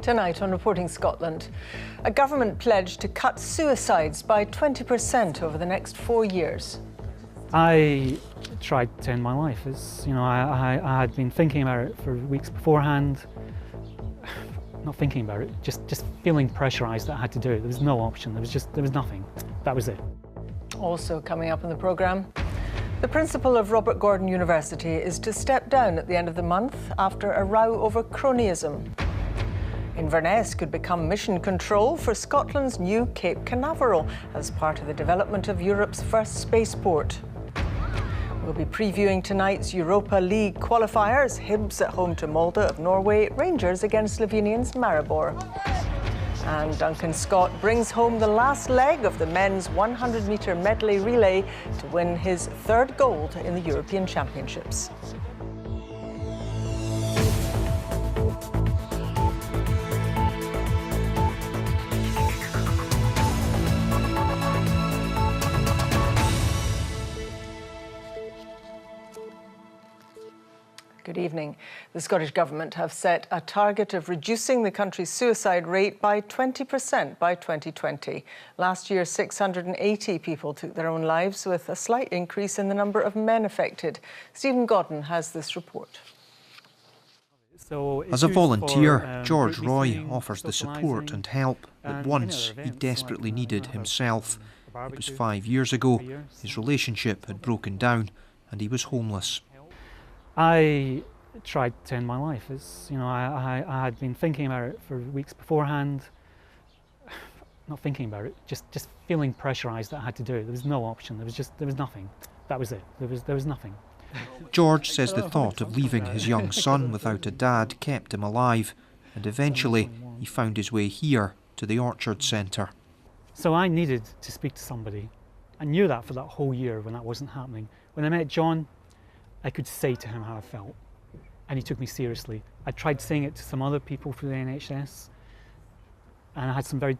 Tonight on Reporting Scotland, a government pledge to cut suicides by 20% over the next 4 years. I tried to end my life. I had been thinking about it for weeks beforehand. Not thinking about it, just feeling pressurised that I had to do it. There was no option. There was nothing. That was it. Also coming up in the programme, the principal of Robert Gordon University is to step down at the end of the month after a row over cronyism. Inverness could become mission control for Scotland's new Cape Canaveral as part of the development of Europe's first spaceport. We'll be previewing tonight's Europa League qualifiers. Hibs at home to Molde of Norway, Rangers against Slovenians Maribor. And Duncan Scott brings home the last leg of the men's 100-metre medley relay to win his third gold in the European Championships. Good evening. The Scottish Government have set a target of reducing the country's suicide rate by 20% by 2020. Last year, 680 people took their own lives, with a slight increase in the number of men affected. Stephen Godden has this report. As a volunteer, George Roy offers the support and help that once he desperately needed himself. It was 5 years ago. His relationship had broken down and he was homeless. I tried to end my life. I had been thinking about it for weeks beforehand. Not thinking about it, just feeling pressurised that I had to do it. There was no option. There was nothing. That was it. There was nothing. George says the thought of leaving his young son without a dad kept him alive, and eventually he found his way here to the Orchard Centre. So I needed to speak to somebody. I knew that for that whole year when that wasn't happening. When I met John, I could say to him how I felt, and he took me seriously. I tried saying it to some other people through the NHS, and I had some very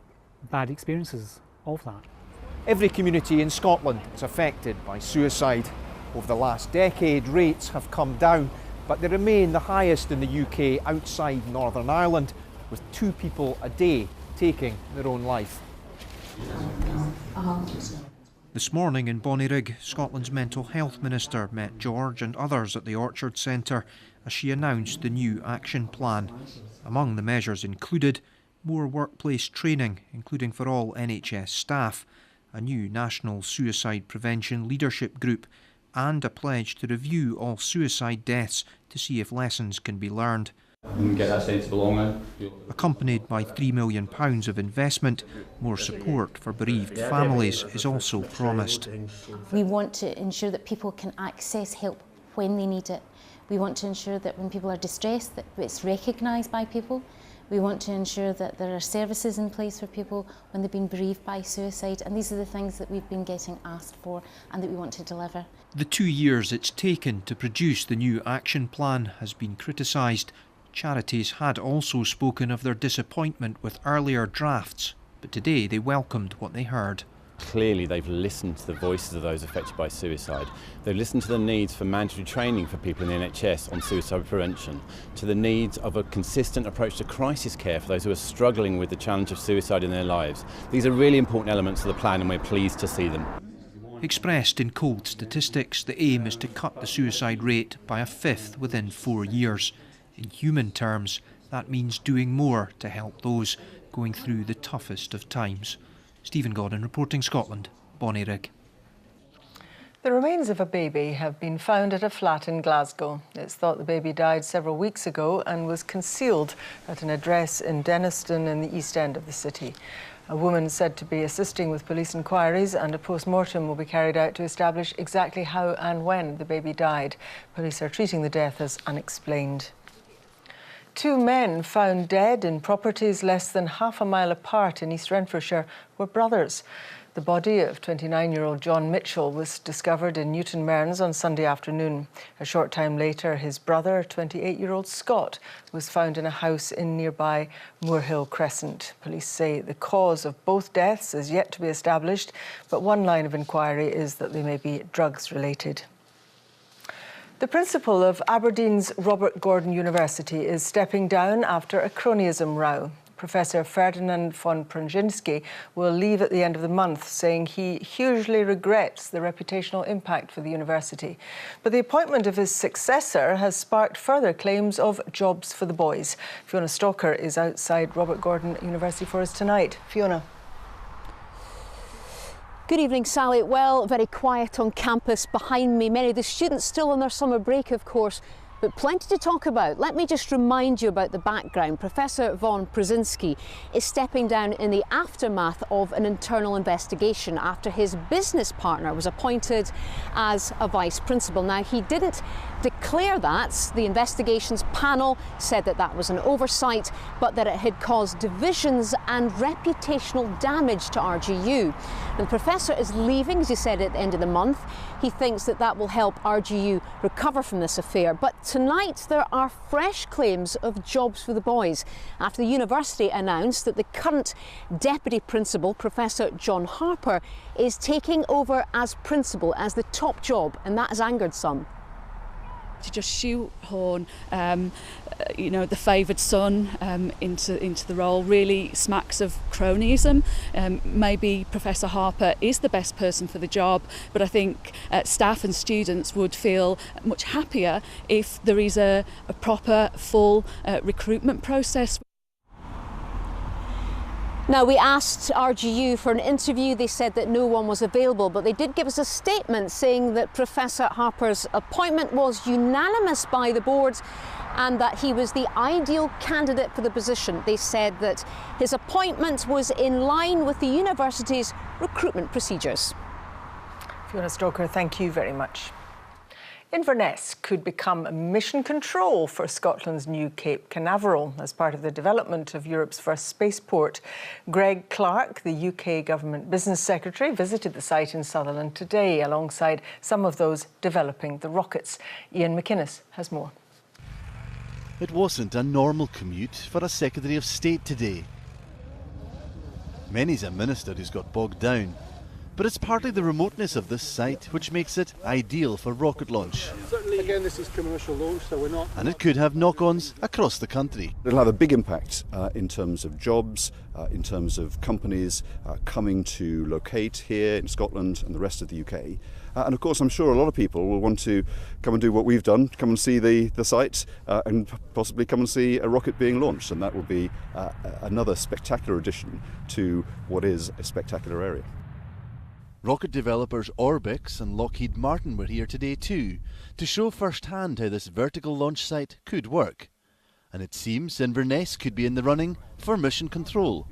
bad experiences of that. Every community in Scotland is affected by suicide. Over the last decade, rates have come down, but they remain the highest in the UK outside Northern Ireland, with 2 people a day taking their own life. This morning in Bonnyrigg, Scotland's Mental Health Minister met George and others at the Orchard Centre as she announced the new action plan. Among the measures included more workplace training, including for all NHS staff, a new national suicide prevention leadership group, and a pledge to review all suicide deaths to see if lessons can be learned. Get that sense of belonging. Accompanied by £3 million of investment, more support for bereaved families is also promised. We want to ensure that people can access help when they need it. We want to ensure that when people are distressed, that it's recognised by people. We want to ensure that there are services in place for people when they've been bereaved by suicide, and these are the things that we've been getting asked for and that we want to deliver. The 2 years it's taken to produce the new action plan has been criticised. Charities had also spoken of their disappointment with earlier drafts, but today they welcomed what they heard. Clearly they've listened to the voices of those affected by suicide. They've listened to the needs for mandatory training for people in the NHS on suicide prevention, to the needs of a consistent approach to crisis care for those who are struggling with the challenge of suicide in their lives. These are really important elements of the plan and we're pleased to see them. Expressed in cold statistics, the aim is to cut the suicide rate by 1/5 within 4 years. In human terms, that means doing more to help those going through the toughest of times. Stephen Godden, Reporting Scotland, Bonnyrigg. The remains of a baby have been found at a flat in Glasgow. It's thought the baby died several weeks ago and was concealed at an address in Denniston in the east end of the city. A woman said to be assisting with police inquiries, and a post-mortem will be carried out to establish exactly how and when the baby died. Police are treating the death as unexplained. 2 men found dead in properties less than half a mile apart in East Renfrewshire were brothers. The body of 29-year-old John Mitchell was discovered in Newton Mearns on Sunday afternoon. A short time later, his brother, 28-year-old Scott, was found in a house in nearby Moorhill Crescent. Police say the cause of both deaths is yet to be established, but one line of inquiry is that they may be drugs related. The principal of Aberdeen's Robert Gordon University is stepping down after a cronyism row. Professor Ferdinand von Prążynski will leave at the end of the month, saying he hugely regrets the reputational impact for the university. But the appointment of his successor has sparked further claims of jobs for the boys. Fiona Stalker is outside Robert Gordon University for us tonight. Fiona. Good evening, Sally. Well, very quiet on campus behind me. Many of the students still on their summer break, of course, but plenty to talk about. Let me just remind you about the background. Professor von Prążynski is stepping down in the aftermath of an internal investigation after his business partner was appointed as a vice principal. Now, he didn't declare that. The investigations panel said that that was an oversight, but that it had caused divisions and reputational damage to RGU. And the professor is leaving, as he said, at the end of the month. He thinks that that will help RGU recover from this affair. But tonight there are fresh claims of jobs for the boys after the university announced that the current deputy principal, Professor John Harper, is taking over as principal as the top job, and that has angered some. To just shoehorn, the favoured son into the role really smacks of cronyism. Maybe Professor Harper is the best person for the job, but I think staff and students would feel much happier if there is a proper, full recruitment process. Now, we asked RGU for an interview. They said that no one was available, but they did give us a statement saying that Professor Harper's appointment was unanimous by the board and that he was the ideal candidate for the position. They said that his appointment was in line with the university's recruitment procedures. Fiona Stalker, thank you very much. Inverness could become mission control for Scotland's new Cape Canaveral as part of the development of Europe's first spaceport. Greg Clark, the UK Government Business Secretary, visited the site in Sutherland today alongside some of those developing the rockets. Ian McInnes has more. It wasn't a normal commute for a Secretary of State today. Many's a minister who's got bogged down. But it's partly the remoteness of this site which makes it ideal for rocket launch. Certainly, again, this is commercial launch, so we're not... And it could have knock-ons across the country. It'll have a big impact in terms of jobs, in terms of companies coming to locate here in Scotland and the rest of the UK. And of course, I'm sure a lot of people will want to come and do what we've done, come and see the site and possibly come and see a rocket being launched. And that will be another spectacular addition to what is a spectacular area. Rocket developers Orbix and Lockheed Martin were here today too, to show firsthand how this vertical launch site could work. And it seems Inverness could be in the running for mission control.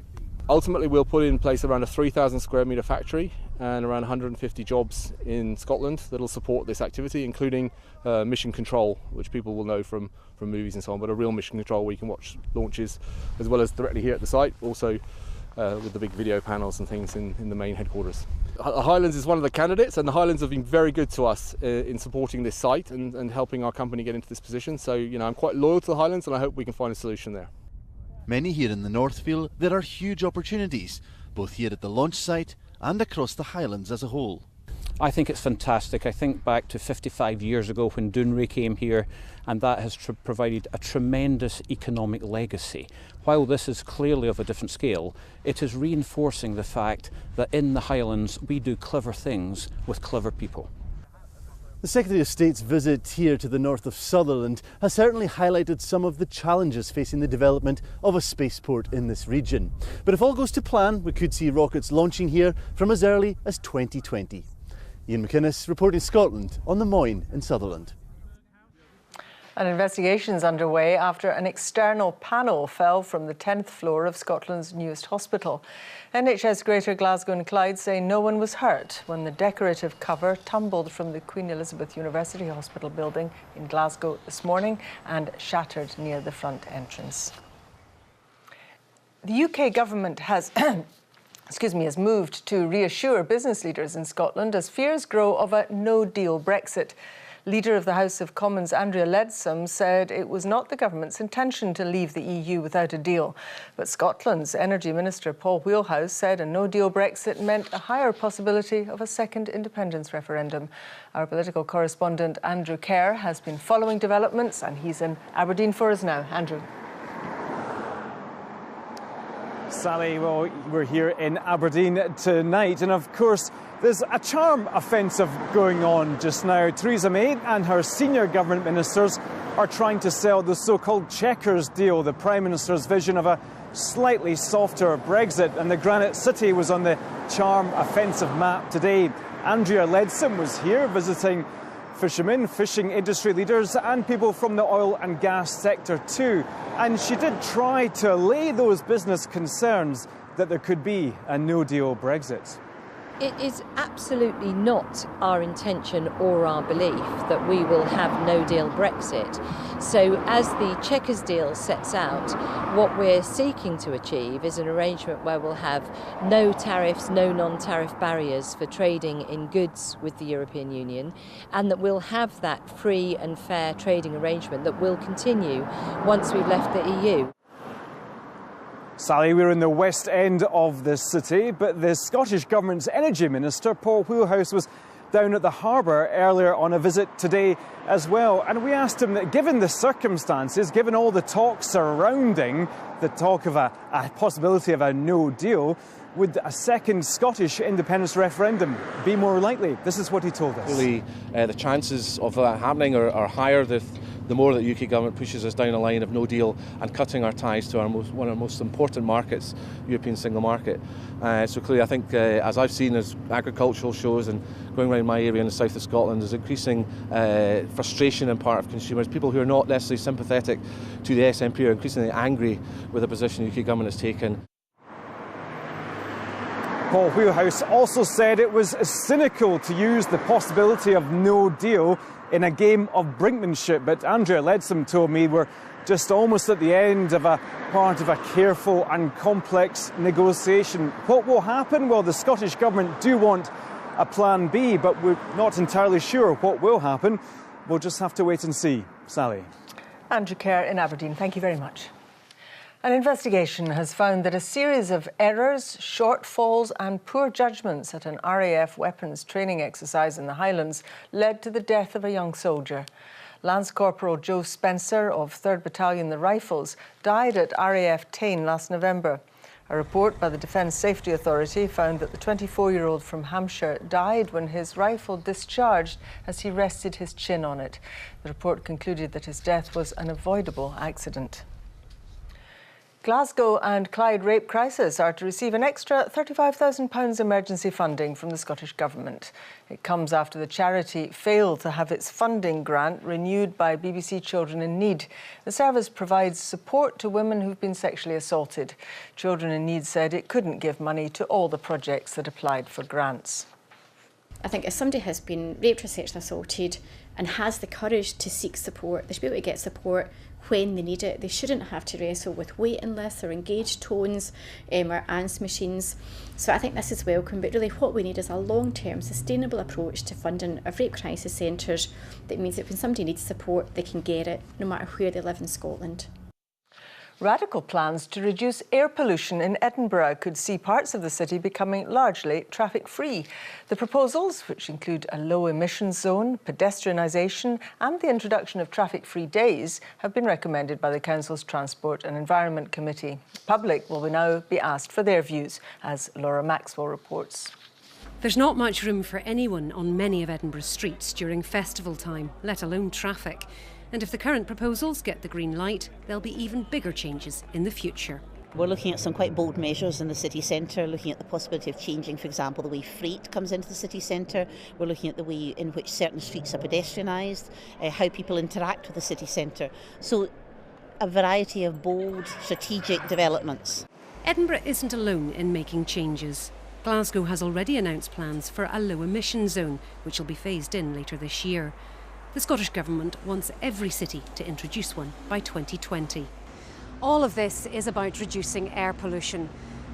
Ultimately, we'll put in place around a 3,000 square metre factory and around 150 jobs in Scotland that'll support this activity, including mission control, which people will know from movies and so on, but a real mission control where you can watch launches as well as directly here at the site, also with the big video panels and things in the main headquarters. The Highlands is one of the candidates, and the Highlands have been very good to us in supporting this site and helping our company get into this position. So, I'm quite loyal to the Highlands, and I hope we can find a solution there. Many here in the North feel there are huge opportunities, both here at the launch site and across the Highlands as a whole. I think it's fantastic. I think back to 55 years ago when Dounreay came here, and that has provided a tremendous economic legacy. While this is clearly of a different scale, it is reinforcing the fact that in the Highlands we do clever things with clever people. The Secretary of State's visit here to the north of Sutherland has certainly highlighted some of the challenges facing the development of a spaceport in this region. But if all goes to plan, we could see rockets launching here from as early as 2020. Ian McInnes reporting Scotland on the Moyne in Sutherland. An investigation is underway after an external panel fell from the 10th floor of Scotland's newest hospital. NHS Greater Glasgow and Clyde say no one was hurt when the decorative cover tumbled from the Queen Elizabeth University Hospital building in Glasgow this morning and shattered near the front entrance. The UK government has has moved to reassure business leaders in Scotland as fears grow of a no-deal Brexit. Leader of the House of Commons, Andrea Leadsom, said it was not the government's intention to leave the EU without a deal. But Scotland's Energy Minister Paul Wheelhouse said a no-deal Brexit meant a higher possibility of a second independence referendum. Our political correspondent Andrew Kerr has been following developments and he's in Aberdeen for us now. Andrew. Sally, well, we're here in Aberdeen tonight, and of course there's a charm offensive going on just now. Theresa May and her senior government ministers are trying to sell the so-called Chequers deal, the Prime Minister's vision of a slightly softer Brexit, and the Granite City was on the charm offensive map today. Andrea Leadsom was here visiting fishermen, fishing industry leaders and people from the oil and gas sector too. And she did try to allay those business concerns that there could be a no-deal Brexit. It is absolutely not our intention or our belief that we will have no-deal Brexit. So as the Chequers deal sets out, what we're seeking to achieve is an arrangement where we'll have no tariffs, no non-tariff barriers for trading in goods with the European Union, and that we'll have that free and fair trading arrangement that will continue once we've left the EU. Sally, we're in the west end of the city, but the Scottish Government's Energy Minister, Paul Wheelhouse, was down at the harbour earlier on a visit today as well. And we asked him that given the circumstances, given all the talk surrounding the talk of a possibility of a no deal, would a second Scottish independence referendum be more likely? This is what he told us. Really, the chances of that happening are higher the more that the UK government pushes us down a line of no deal and cutting our ties to one of our most important markets, European single market. So clearly I think, as I've seen as agricultural shows and going around my area in the south of Scotland, there's increasing frustration on part of consumers. People who are not necessarily sympathetic to the SNP are increasingly angry with the position the UK government has taken. Paul Wheelhouse also said it was cynical to use the possibility of no deal in a game of brinkmanship, but Andrea Leadsom told me we're just almost at the end of a part of a careful and complex negotiation. What will happen? Well, the Scottish Government do want a plan B, but we're not entirely sure what will happen. We'll just have to wait and see. Sally. Andrew Kerr in Aberdeen, thank you very much. An investigation has found that a series of errors, shortfalls and poor judgments at an RAF weapons training exercise in the Highlands led to the death of a young soldier. Lance Corporal Joe Spencer of 3rd Battalion the Rifles died at RAF Tain last November. A report by the Defence Safety Authority found that the 24-year-old from Hampshire died when his rifle discharged as he rested his chin on it. The report concluded that his death was an avoidable accident. Glasgow and Clyde rape crisis are to receive an extra £35,000 emergency funding from the Scottish Government. It comes after the charity failed to have its funding grant renewed by BBC Children in Need. The service provides support to women who've been sexually assaulted. Children in Need said it couldn't give money to all the projects that applied for grants. I think if somebody has been raped or sexually assaulted and has the courage to seek support, they should be able to get support when they need it. They shouldn't have to wrestle with waiting lists or engaged tones or answer machines. So I think this is welcome, but really what we need is a long-term sustainable approach to funding of rape crisis centres that means that when somebody needs support, they can get it no matter where they live in Scotland. Radical plans to reduce air pollution in Edinburgh could see parts of the city becoming largely traffic-free. The proposals, which include a low-emissions zone, pedestrianisation and the introduction of traffic-free days, have been recommended by the Council's Transport and Environment Committee. The public will now be asked for their views, as Laura Maxwell reports. There's not much room for anyone on many of Edinburgh's streets during festival time, let alone traffic. And if the current proposals get the green light, there'll be even bigger changes in the future. We're looking at some quite bold measures in the city centre, looking at the possibility of changing, for example, the way freight comes into the city centre. We're looking at the way in which certain streets are pedestrianised, how people interact with the city centre. So a variety of bold, strategic developments. Edinburgh isn't alone in making changes. Glasgow has already announced plans for a low-emission zone, which will be phased in later this year. The Scottish Government wants every city to introduce one by 2020. All of this is about reducing air pollution.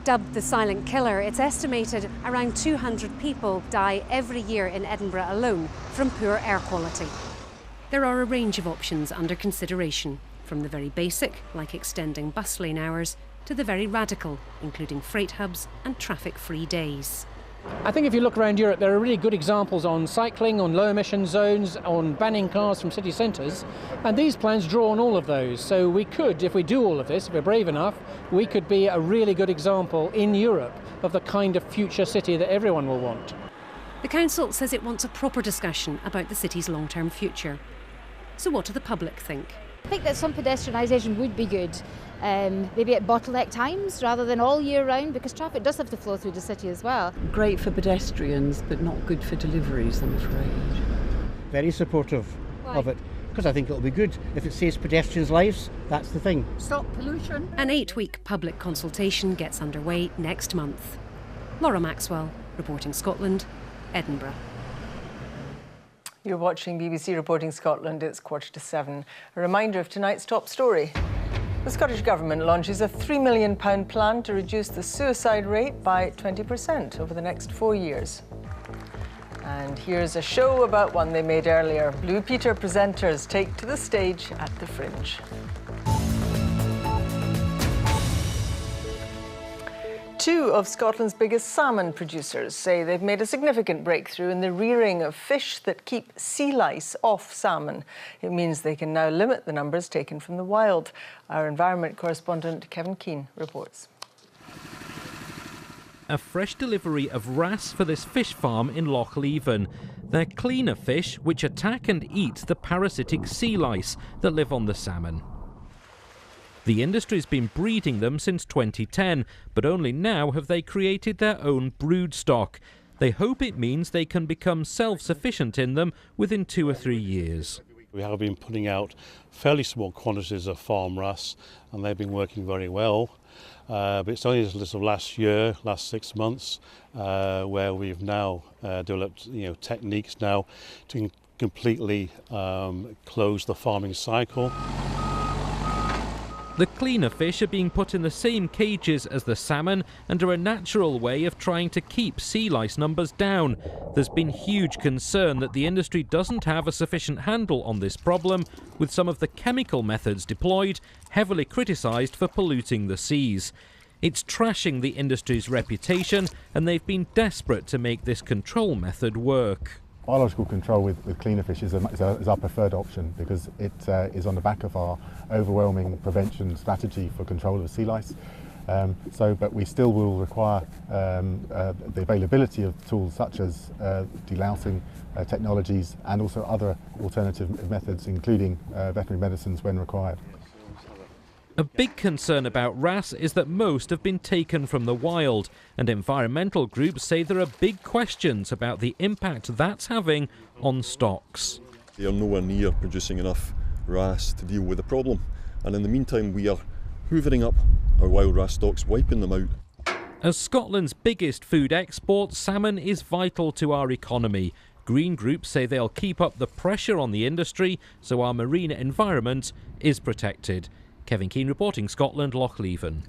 Dubbed the silent killer, it's estimated around 200 people die every year in Edinburgh alone from poor air quality. There are a range of options under consideration, from the very basic, like extending bus lane hours, to the very radical, including freight hubs and traffic-free days. I think if you look around Europe, there are really good examples on cycling, on low emission zones, on banning cars from city centres, and these plans draw on all of those. So we could, if we do all of this, if we're brave enough, we could be a really good example in Europe of the kind of future city that everyone will want. The council says it wants a proper discussion about the city's long-term future. So what do the public think? I think that some pedestrianisation would be good, maybe at bottleneck times rather than all year round, because traffic does have to flow through the city as well. Great for pedestrians, but not good for deliveries, I'm afraid. Very supportive of it, because I think it'll be good. If it saves pedestrians' lives, that's the thing. Stop pollution. An 8-week public consultation gets underway next month. Laura Maxwell, reporting Scotland, Edinburgh. You're watching BBC Reporting Scotland. It's 7:15. A reminder of tonight's top story. The Scottish Government launches a £3 million plan to reduce the suicide rate by 20% over the next 4 years. And here's a show about one they made earlier. Blue Peter presenters take to the stage at the Fringe. Two of Scotland's biggest salmon producers say they've made a significant breakthrough in the rearing of fish that keep sea lice off salmon. It means they can now limit the numbers taken from the wild. Our environment correspondent Kevin Keane reports. A fresh delivery of wrasse for this fish farm in Loch Leven. They're cleaner fish which attack and eat the parasitic sea lice that live on the salmon. The industry's been breeding them since 2010, but only now have they created their own brood stock. They hope it means they can become self-sufficient in them within 2 or 3 years. We have been putting out fairly small quantities of farm wrasse, and they've been working very well. But it's only this last year, last 6 months, where we've now developed techniques now to completely close the farming cycle. The cleaner fish are being put in the same cages as the salmon and are a natural way of trying to keep sea lice numbers down. There's been huge concern that the industry doesn't have a sufficient handle on this problem, with some of the chemical methods deployed heavily criticised for polluting the seas. It's trashing the industry's reputation, and they've been desperate to make this control method work. Biological control with cleaner fish is our preferred option because it is on the back of our overwhelming prevention strategy for control of sea lice. But we still will require the availability of tools such as delousing technologies and also other alternative methods, including veterinary medicines when required. A big concern about wrasse is that most have been taken from the wild, and environmental groups say there are big questions about the impact that's having on stocks. They are nowhere near producing enough wrasse to deal with the problem, and in the meantime we are hoovering up our wild wrasse stocks, wiping them out. As Scotland's biggest food export, salmon is vital to our economy. Green groups say they'll keep up the pressure on the industry so our marine environment is protected. Kevin Keane reporting Scotland, Loch Leven.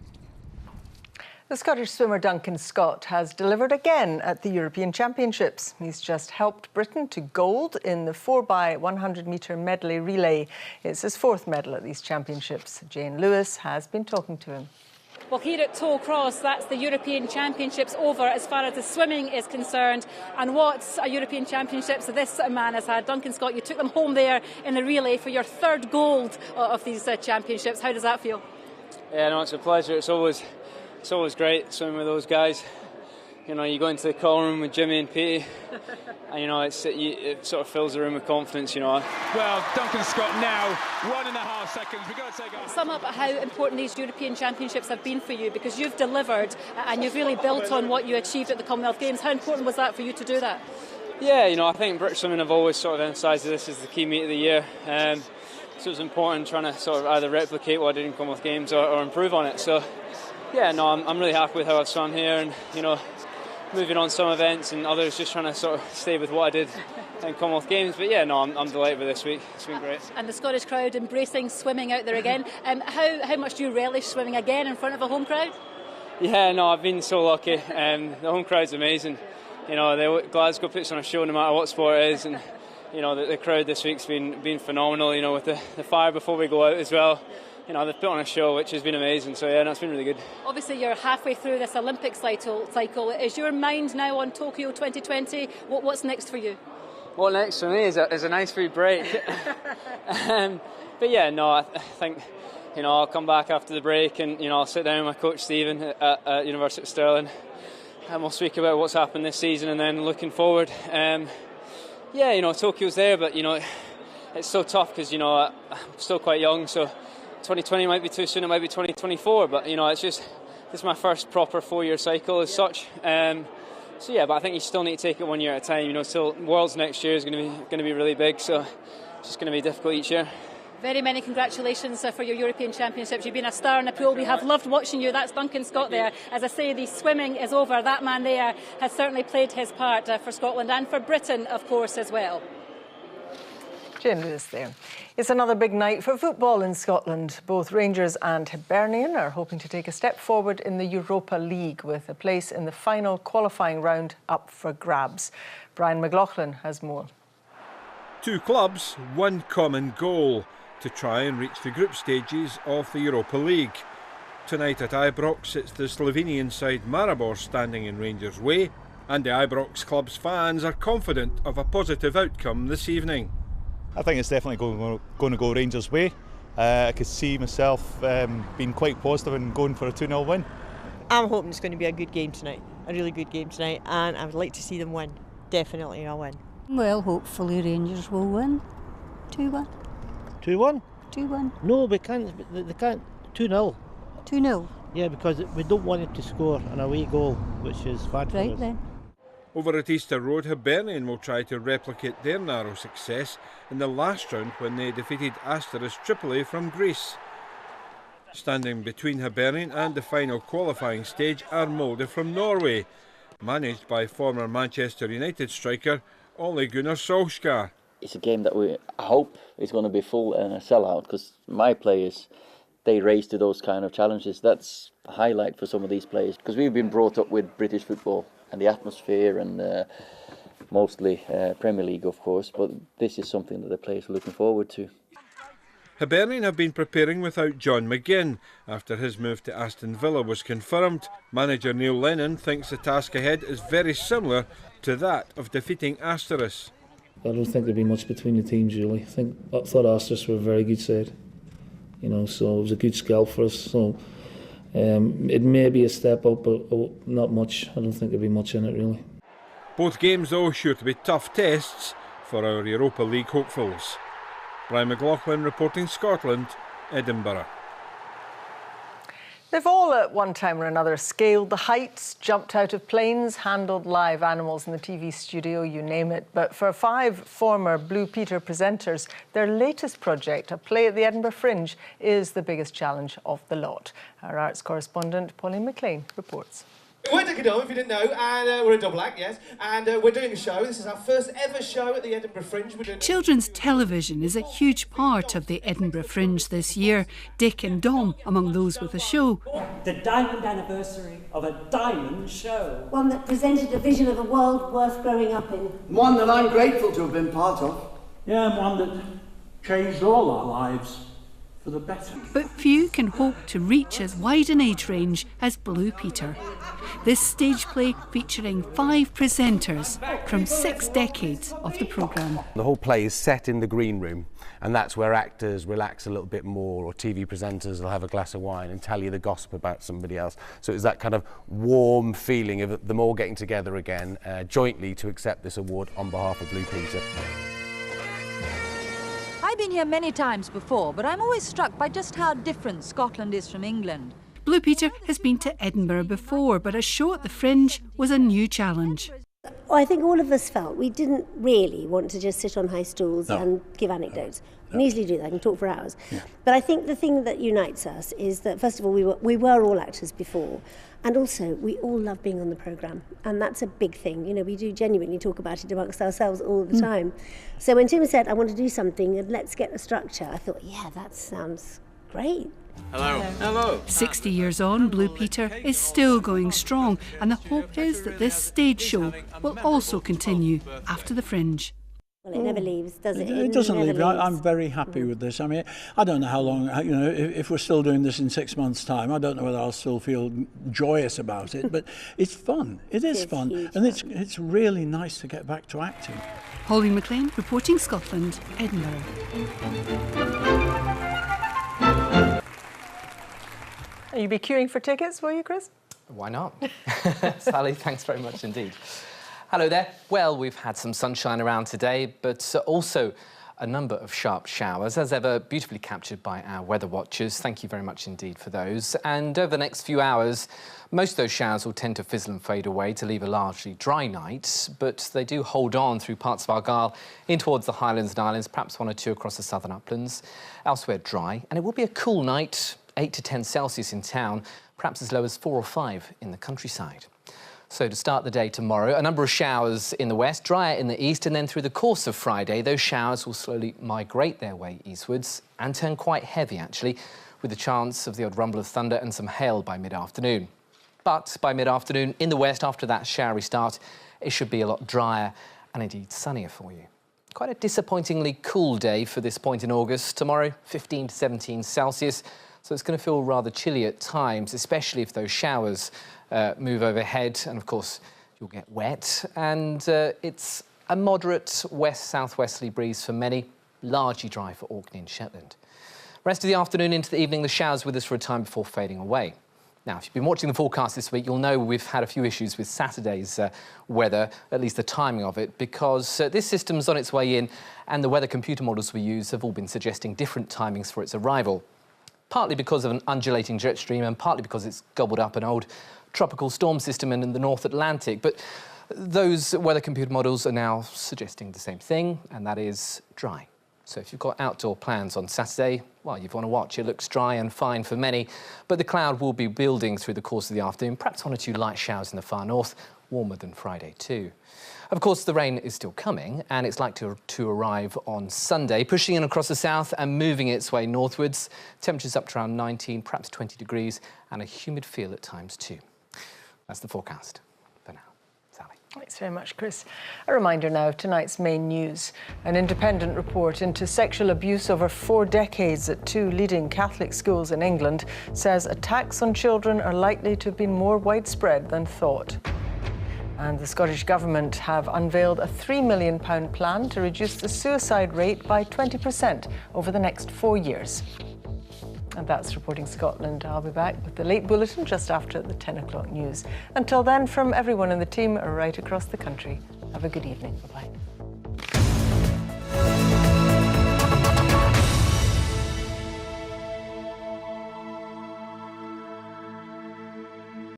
The Scottish swimmer Duncan Scott has delivered again at the European Championships. He's just helped Britain to gold in the 4x100 metre medley relay. It's his 4th medal at these championships. Jane Lewis has been talking to him. Well, here at Toll Cross, that's the European Championships over as far as the swimming is concerned. And what a European Championships this man has had. Duncan Scott, you took them home there in the relay for your 3rd gold of these championships. How does that feel? Yeah, no, it's a pleasure. It's always great swimming with those guys. You know, you go into the call room with Jimmy and Petey, and it sort of fills the room with confidence. Well, Duncan Scott now 1.5 seconds. We've got to take off. Sum up how important these European Championships have been for you, because you've delivered and you've really built on what you achieved at the Commonwealth Games. How important was that for you to do that? Yeah, I think British swimming have always sort of emphasised this as the key meet of the year. So it was important trying to sort of either replicate what I did in Commonwealth Games or improve on it. So yeah, no, I'm really happy with how I've swum here, and moving on some events and others, just trying to sort of stay with what I did in Commonwealth Games. But yeah, no, I'm delighted with this week. It's been great. And the Scottish crowd embracing swimming out there again. How much do you relish swimming again in front of a home crowd? Yeah, no, I've been so lucky. The home crowd's amazing. Glasgow puts on a show no matter what sport it is, and you know, the crowd this week's been phenomenal. You know, with the fire before we go out as well. You know, they've put on a show which has been amazing. So yeah, no, it's been really good. Obviously, you're halfway through this Olympic cycle. Is your mind now on Tokyo 2020? What's next for you? What next for me is a nice free break. But yeah, no, I think, you know, I'll come back after the break and, you know, I'll sit down with my coach Stephen at University of Stirling and we'll speak about what's happened this season and then looking forward. Yeah, you know, Tokyo's there, but, you know, it's so tough because, you know, I'm still quite young, so 2020 might be too soon, it might be 2024, but, you know, this is my first proper 4-year cycle as such. So yeah, but I think you still need to take it 1 year at a time. You know, still Worlds next year is going to be really big, so it's just going to be difficult each year. Very many congratulations for your European Championships. You've been a star in the pool. We have loved watching you. That's Duncan Scott there. As I say, the swimming is over. That man there has certainly played his part for Scotland and for Britain, of course, as well. Jane Lewis there. It's another big night for football in Scotland. Both Rangers and Hibernian are hoping to take a step forward in the Europa League with a place in the final qualifying round up for grabs. Brian McLaughlin has more. Two clubs, one common goal: to try and reach the group stages of the Europa League. Tonight at Ibrox, it's the Slovenian side Maribor standing in Rangers' way, and the Ibrox club's fans are confident of a positive outcome this evening. I think it's definitely going to go Rangers' way. I could see myself being quite positive and going for a 2-0 win. I'm hoping it's going to be a good game tonight, a really good game tonight, and I would like to see them win. Definitely a win. Well, hopefully Rangers will win. 2-1. 2-1? 2-1. No, they can't. They can't. 2-0. 2-0. Yeah, because we don't want them to score an away goal, which is bad for us. Right then. Over at Easter Road, Hibernian will try to replicate their narrow success in the last round when they defeated Asteras Tripoli from Greece. Standing between Hibernian and the final qualifying stage are Molde from Norway, managed by former Manchester United striker Ole Gunnar Solskjaer. It's a game that I hope is going to be full and a sellout, because my players, they raise to those kind of challenges. That's a highlight for some of these players, because we've been brought up with British football and the atmosphere and mostly Premier League, of course, but this is something that the players are looking forward to. Hibernian have been preparing without John McGinn after his move to Aston Villa was confirmed. Manager Neil Lennon thinks the task ahead is very similar to that of defeating Asteras. I don't think there'd be much between the teams really. I thought Asteras were a very good side, you know, so it was a good scalp for us. So it may be a step up, but not much. I don't think there'd be much in it really. Both games though sure to be tough tests for our Europa League hopefuls. Brian McLaughlin reporting Scotland, Edinburgh. They've all at one time or another scaled the heights, jumped out of planes, handled live animals in the TV studio, you name it. But for 5 former Blue Peter presenters, their latest project, a play at the Edinburgh Fringe, is the biggest challenge of the lot. Our arts correspondent, Pauline McLean, reports. We're Dick and Dom, if you didn't know, and we're a double act, yes, and we're doing a show. This is our first ever show at the Edinburgh Fringe. Children's television is a huge part of the Edinburgh Fringe this year. Dick and Dom among those with a show. The diamond anniversary of a diamond show. One that presented a vision of a world worth growing up in. One that I'm grateful to have been part of. Yeah, and one that changed all our lives for the better. But few can hope to reach as wide an age range as Blue Peter. This stage play featuring 5 presenters from 6 decades of the programme. The whole play is set in the green room, and that's where actors relax a little bit more, or TV presenters will have a glass of wine and tell you the gossip about somebody else. So it's that kind of warm feeling of them all getting together again jointly to accept this award on behalf of Blue Peter. I've been here many times before, but I'm always struck by just how different Scotland is from England. Blue Peter has been to Edinburgh before, but a show at the Fringe was a new challenge. Well, I think all of us felt we didn't really want to just sit on high stools and give anecdotes. We can easily do that, I can talk for hours. Yeah. But I think the thing that unites us is that, first of all, we were all actors before, and also we all love being on the programme, and that's a big thing. You know, we do genuinely talk about it amongst ourselves all the time. So when Tim said, I want to do something and let's get a structure, I thought, yeah, that sounds great. Hello. Hello. 60 years on, Blue Peter is still going strong, and the hope is that this stage show will also continue after the Fringe. Well, it never leaves, does it? It doesn't never leave. leaves. I'm very happy with this. I mean, I don't know how long, you know, if we're still doing this in 6 months' time, I don't know whether I'll still feel joyous about it, but it's fun. It is fun. And it's really nice to get back to acting. Holly McLean, reporting Scotland, Edinburgh. You'll be queuing for tickets, will you, Chris? Why not? Sally, thanks very much indeed. Hello there. Well, we've had some sunshine around today, but also a number of sharp showers, as ever, beautifully captured by our weather watchers. Thank you very much indeed for those. And over the next few hours, most of those showers will tend to fizzle and fade away to leave a largely dry night, but they do hold on through parts of Argyll in towards the Highlands and Islands, perhaps 1 or 2 across the southern uplands. Elsewhere dry, and it will be a cool night, 8 to 10 Celsius in town, perhaps as low as 4 or 5 in the countryside. So to start the day tomorrow, a number of showers in the west, drier in the east, and then through the course of Friday, those showers will slowly migrate their way eastwards and turn quite heavy, actually, with the chance of the odd rumble of thunder and some hail by mid-afternoon. But by mid-afternoon, in the west, after that showery start, it should be a lot drier and indeed sunnier for you. Quite a disappointingly cool day for this point in August. Tomorrow, 15 to 17 Celsius, so it's going to feel rather chilly at times, especially if those showers move overhead, and of course you'll get wet. And it's a moderate west-southwesterly breeze for many, largely dry for Orkney and Shetland. Rest of the afternoon into the evening, the showers with us for a time before fading away. Now, if you've been watching the forecast this week, you'll know we've had a few issues with Saturday's weather, at least the timing of it, because this system's on its way in, and the weather computer models we use have all been suggesting different timings for its arrival. Partly because of an undulating jet stream, and partly because it's gobbled up an old tropical storm system in the North Atlantic. But those weather computer models are now suggesting the same thing, and that is dry. So if you've got outdoor plans on Saturday, well, you want to watch. It looks dry and fine for many, but the cloud will be building through the course of the afternoon, perhaps 1 or 2 light showers in the far north, warmer than Friday too. Of course, the rain is still coming, and it's likely to arrive on Sunday, pushing in across the south and moving its way northwards. Temperatures up to around 19, perhaps 20 degrees, and a humid feel at times too. That's the forecast for now. Sally. Thanks very much, Chris. A reminder now of tonight's main news. An independent report into sexual abuse over 4 decades at 2 leading Catholic schools in England says attacks on children are likely to have been more widespread than thought. And the Scottish Government have unveiled a £3 million plan to reduce the suicide rate by 20% over the next 4 years. And that's Reporting Scotland. I'll be back with the late bulletin just after the 10 o'clock news. Until then, from everyone in the team right across the country, have a good evening. Bye-bye.